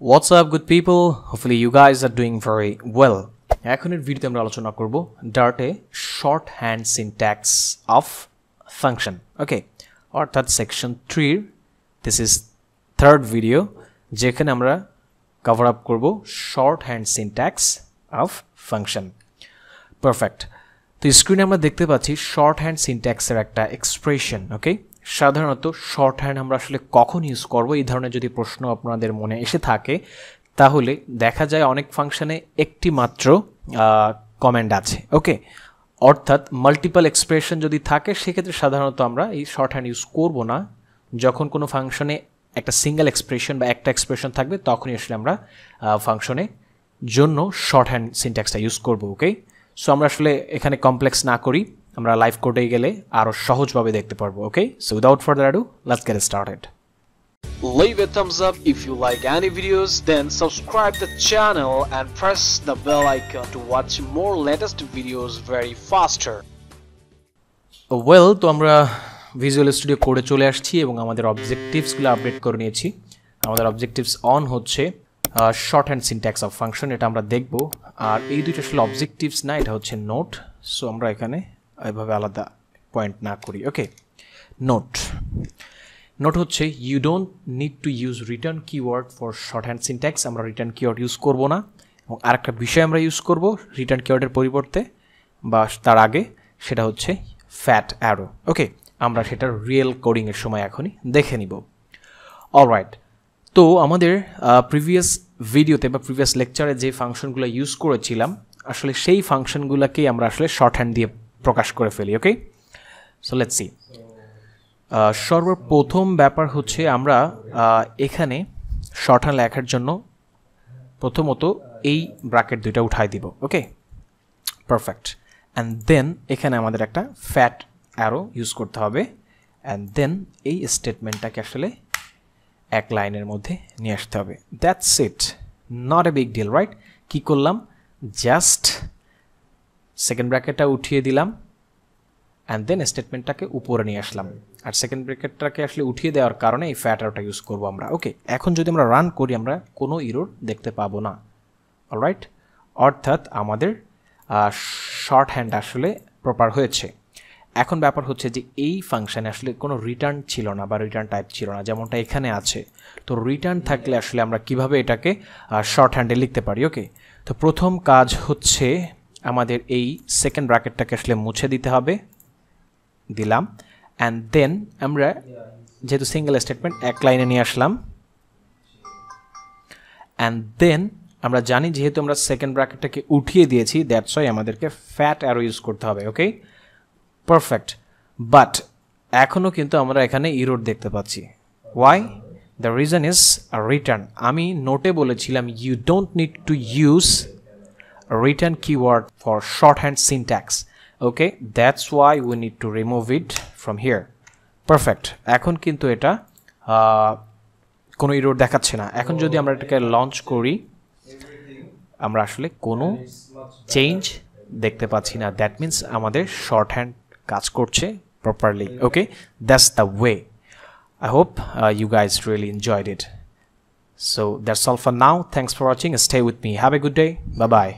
What's up, good people? Hopefully you guys are doing very well. এখনের ভিডিওতে আমরা আলোচনা করব ডার্টে শর্টহ্যান্ড সিনট্যাক্স অফ ফাংশন। ওকে, অর্থাৎ section 3 this is third video যেখানে আমরা কভার আপ করব shorthand syntax of function. Perfect. তো স্ক্রিনে আমরা দেখতে পাচ্ছি শর্টহ্যান্ড সিনট্যাক্সের একটা এক্সপ্রেশন। ওকে, সাধারণত শর্টহ্যান্ড আমরা আসলে কখন ইউজ করব এই ধরনের যদি প্রশ্ন আপনাদের মনে এসে থাকে তাহলে দেখা যায় অনেক ফাংশনে একটি মাত্র কমান্ড আছে। ওকে, অর্থাৎ মাল্টিপল এক্সপ্রেশন যদি থাকে সেক্ষেত্রে সাধারণত আমরা এই শর্টহ্যান্ড ইউজ করব না। যখন কোনো ফাংশনে একটা সিঙ্গেল এক্সপ্রেশন বা একটা এক্সপ্রেশন থাকবে তখনই আসলে আমরা ফাংশনে জন্য শর্টহ্যান্ড সিনট্যাক্সটা ইউজ করব। ওকে, সো আমরা আসলে এখানে কমপ্লেক্স না করি, আমরা লাইভ কোডে গেলে আরো সহজভাবে দেখতে পারবো। Okay, so without further ado let's get started. Leave a thumbs up if you like any videos, then subscribe the channel and press the bell icon to watch more latest videos very faster. Well, তো আমরা visual studio কোডে চলে আসছি এবং আমাদের অবজেক্টিভসগুলো update করে নিয়েছি। আমাদের অবজেক্টিভস অন হচ্ছে শর্টহ্যান্ড সিনট্যাক্স অফ ফাংশন, এটা আমরা দেখব। আর এই দুইটা আসলে অবজেক্টিভস না, এটা হচ্ছে নোট। সো আমরা এখানে এভাবে আলাদা পয়েন্ট না করি। ওকে, নোট হচ্ছে you don't need to use return keyword for shorthand syntax. আমরা রিটার্ন কিওয়ার্ড ইউজ করব না। এবং আরেকটা বিষয় আমরা ইউজ করব রিটার্ন কিওয়ার্ডের পরিবর্তে বা তার আগে, সেটা হচ্ছে ফ্যাট অ্যারো। ওকে, আমরা সেটা রিয়েল কোডিংয়ের সময় এখনই দেখে নিব। অলরাইট, তো আমাদের প্রিভিয়াস ভিডিওতে বা প্রিভিয়াস লেকচারে যে ফাংশনগুলো ইউজ করেছিলাম আসলে সেই ফাংশনগুলোকেই আমরা আসলে শর্টহ্যান্ড দিয়ে প্রকাশ করে ফেলি। ওকে, সো লেটস সি। সর্বপ্রথম ব্যাপার হচ্ছে আমরা এখানে শর্টহ্যান্ড লেখার জন্য প্রথমত এই ব্র্যাকেট দুইটা উঠাই দিব। ওকে, পারফেক্ট। অ্যান্ড দেন এখানে আমাদের একটা ফ্যাট অ্যারো ইউজ করতে হবে। অ্যান্ড দেন এই স্টেটমেন্টটাকে আসলে এক লাইনের মধ্যে নিয়ে আসতে হবে। That's it, not a big deal, right? কী করলাম, জাস্ট সেকেন্ড ব্র্যাকেটটা উঠিয়ে দিলাম অ্যান্ড দেন স্টেটমেন্টটাকে উপরে নিয়ে আসলাম। আর সেকেন্ড ব্র্যাকেটটাকে আসলে উঠিয়ে দেওয়ার কারণে এই ফ্যাট অ্যারোটা ইউজ করবো আমরা। ওকে, এখন যদি আমরা রান করি আমরা কোনো এরর দেখতে পাবো না। অলরাইট, অর্থাৎ আমাদের শর্টহ্যান্ড আসলে প্রপার হয়েছে। এখন ব্যাপার হচ্ছে যে এই ফাংশনে আসলে কোনো রিটার্ন ছিল না বা রিটার্ন টাইপ ছিল না, যেমনটা এখানে আছে। তো রিটার্ন থাকলে আসলে আমরা কিভাবে এটাকে শর্টহ্যান্ডে লিখতে পারি? ওকে, তো প্রথম কাজ হচ্ছে আমাদের এই সেকেন্ড ব্র্যাকেটটাকে আসলে মুছে দিতে হবে। দিলাম। অ্যান্ড দেন আমরা যেহেতু সিঙ্গেল স্টেটমেন্ট এক লাইনে নিয়ে আসলাম। অ্যান্ড দেন আমরা জানি যেহেতু আমরা সেকেন্ড ব্র্যাকেটটাকে উঠিয়ে দিয়েছি, দ্যাটস ওয়াই আমাদেরকে ফ্যাট অ্যারো ইউজ করতে হবে। ওকে, পারফেক্ট। বাট এখনও কিন্তু আমরা এখানে ইরর দেখতে পাচ্ছি। Why? The reason is return. আমি নোটে বলেছিলাম you don't need to use return keyword for shorthand syntax. Okay, that's why we need to remove it from here. Perfect. এখন কিন্তু এটা কোনো ইরর দেখাচ্ছে না। এখন যদি আমরা এটাকে লঞ্চ করি আমরা আসলে কোনো চেঞ্জ দেখতে পাচ্ছি না। দ্যাট মিনস আমাদের শর্টহ্যান্ড কাজ করছে properly. Okay, that's the way. I hope you guys really enjoyed it. So that's all for now. Thanks for watching. Stay with me. Have a good day. Bye bye.